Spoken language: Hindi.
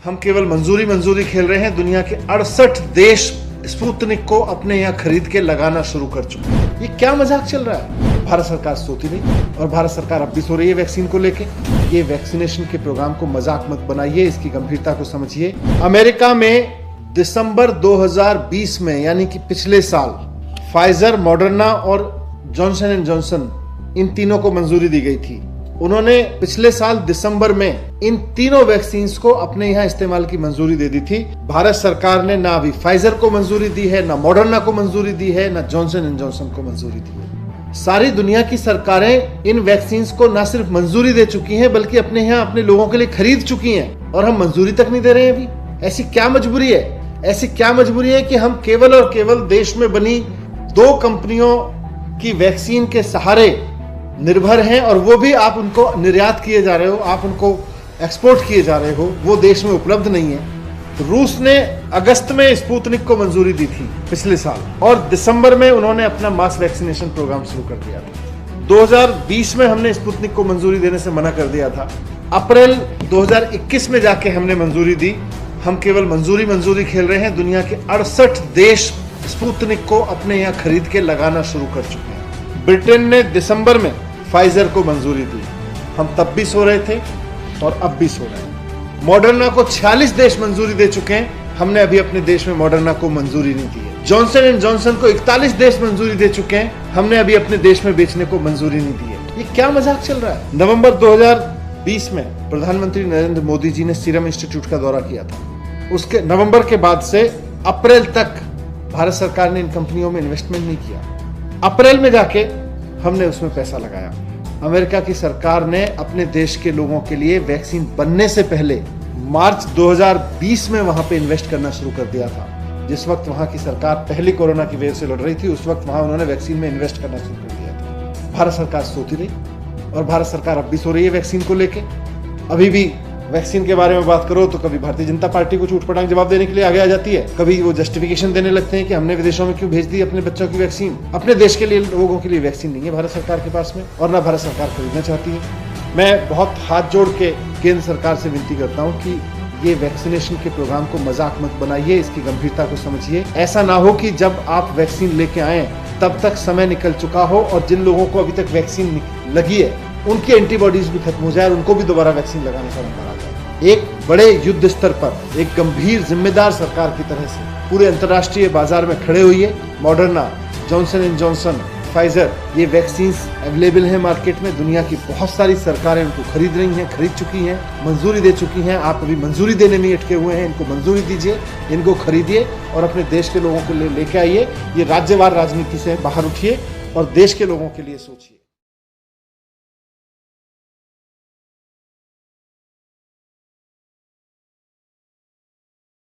हम केवल मंजूरी खेल रहे हैं। दुनिया के 68 देश स्पुतनिक को अपने यहाँ खरीद के लगाना शुरू कर चुके हैं। ये क्या मजाक चल रहा है? भारत सरकार सोती नहीं और भारत सरकार अब भी सो रही है वैक्सीन को लेके। ये वैक्सीनेशन के प्रोग्राम को मजाक मत बनाइए, इसकी गंभीरता को समझिए। अमेरिका में दिसंबर 2020 में यानी कि पिछले साल फाइजर, मॉडर्ना और जॉनसन एंड जॉनसन इन तीनों को मंजूरी दी गई थी। उन्होंने पिछले साल दिसंबर में इन तीनों वैक्सीन को अपने यहाँ इस्तेमाल की मंजूरी दे दी थी। भारत सरकार ने ना अभी फाइजर को मंजूरी दी है, ना मॉडर्ना को मंजूरी दी है, ना जॉनसन एंड जॉनसन को मंजूरी दी है। सारी दुनिया की सरकारें इन वैक्सीन को ना सिर्फ मंजूरी दे चुकी हैं बल्कि अपने यहाँ अपने लोगों के लिए खरीद चुकी हैं और हम मंजूरी तक नहीं दे रहे हैं अभी। ऐसी क्या मजबूरी है? ऐसी क्या मजबूरी है कि हम केवल और केवल देश में बनी 2 कंपनियों की वैक्सीन के सहारे निर्भर हैं और वो भी आप उनको निर्यात किए जा रहे हो, आप उनको एक्सपोर्ट किए जा रहे हो, वो देश में उपलब्ध नहीं है। रूस ने अगस्त में स्पुतनिक को मंजूरी दी थी पिछले साल और दिसंबर में उन्होंने अपना मास वैक्सीनेशन प्रोग्राम शुरू कर दिया था। 2020 में हमने स्पुतनिक को मंजूरी देने से मना कर दिया था। अप्रैल 2021 में जाके हमने मंजूरी दी। हम केवल मंजूरी खेल रहे हैं। दुनिया के 68 देश स्पुतनिक को अपने यहाँ खरीद के लगाना शुरू कर चुके हैं। ब्रिटेन ने दिसंबर में फाइजर को मंजूरी दी। हम तब भी सो रहे थे और अब भी सो रहे हैं। मॉडर्ना को 46 देश मंजूरी दे चुके हैं। हमने अभी अपने देश में मॉडर्ना को मंजूरी नहीं दी है। जॉनसन एंड जॉनसन को 41 देश मंजूरी दे चुके हैं। हमने अभी अपने देश में बेचने को मंजूरी नहीं दी है। ये क्या मजाक चल रहा है? नवंबर 2020 में प्रधानमंत्री नरेंद्र मोदी जी ने सीरम इंस्टीट्यूट का दौरा किया था। उसके नवंबर के बाद से अप्रैल तक भारत सरकार ने इन कंपनियों में इन्वेस्टमेंट नहीं किया। अप्रैल में जाके हमने उसमें पैसा लगाया। अमेरिका की सरकार ने अपने देश के लोगों के लिए वैक्सीन बनने से पहले मार्च 2020 में वहां पे इन्वेस्ट करना शुरू कर दिया था। जिस वक्त वहां की सरकार पहली कोरोना की वेव से लड़ रही थी, उस वक्त वहां उन्होंने वैक्सीन में इन्वेस्ट करना शुरू कर दिया था। भारत सरकार सोती रही और भारत सरकार अब भी सो रही है वैक्सीन को लेके। अभी भी वैक्सीन के बारे में बात करो तो कभी भारतीय जनता पार्टी को चूट-पटांग जवाब देने के लिए आगे आ जाती है, कभी वो जस्टिफिकेशन देने लगते हैं कि हमने विदेशों में क्यों भेज दी अपने बच्चों की वैक्सीन। अपने देश के लिए लोगों के लिए वैक्सीन नहीं है भारत सरकार के पास में और ना भारत सरकार खरीदना चाहती है। मैं बहुत हाथ जोड़ के केंद्र सरकार से विनती करता हूँ कि ये वैक्सीनेशन के प्रोग्राम को मजाक मत बनाइए, इसकी गंभीरता को समझिए। ऐसा ना हो कि जब आप वैक्सीन लेके आए तब तक समय निकल चुका हो और जिन लोगों को अभी तक वैक्सीन लगी है उनकी एंटीबॉडीज भी खत्म हो जाए और उनको भी दोबारा वैक्सीन लगाने का नंबर आ जाए। एक बड़े युद्ध स्तर पर एक गंभीर जिम्मेदार सरकार की तरह से पूरे अंतर्राष्ट्रीय बाजार में खड़े हुई है। Moderna, Johnson and Johnson, Pfizer, ये वैक्सीन अवेलेबल हैं मार्केट में। दुनिया की बहुत सारी सरकारें उनको खरीद रही हैं, खरीद चुकी हैं, मंजूरी दे चुकी हैं। आप अभी मंजूरी देने में अटके हुए हैं। इनको मंजूरी दीजिए, इनको खरीदिए और अपने देश के लोगों के लिए लेके आइए। ये राज्यवार राजनीति से बाहर उठिए और देश के लोगों के लिए सोचिए।